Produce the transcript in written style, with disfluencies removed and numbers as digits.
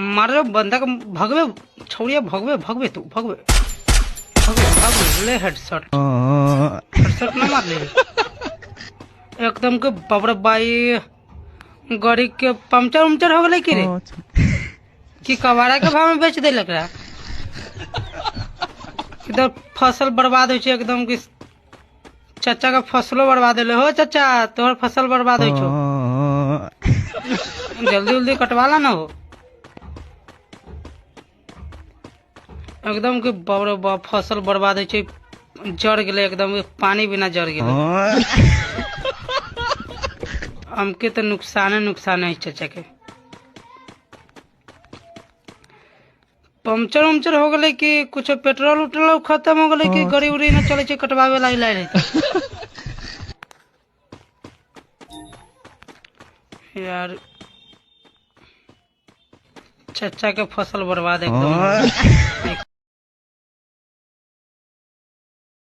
मारो बंदा का भगवे छोड़िए भगवे भगवे तू भगवे भगवे भगवे ले हेडशॉट हेडशॉट ना मार ले एकदम के बाबरे बाई गाड़ी के पंचर उमचर हो गए कि रे कि कबाड़ा के भाव में बेच दे लग रहा इधर फसल बर्बाद हो एकदम कि चाचा का फसलो बर्बाद हो चाचा तोहर फसल बर्बाद हो जल्दी जल्दी कटवाला ना हो एकदम के बाबरे बाप फसल बर्बाद हो जड़ गए एकदम पानी बिना जड़ गए हमके तो नुकसान है चाचा के पंचर उमचर हो गए कि कुछ पेट्रोल उट्रोल खत्म हो गए कि गाड़ी उड़ी न चले कटवावे ला यार चाचा के फसल बर्बाद एकदम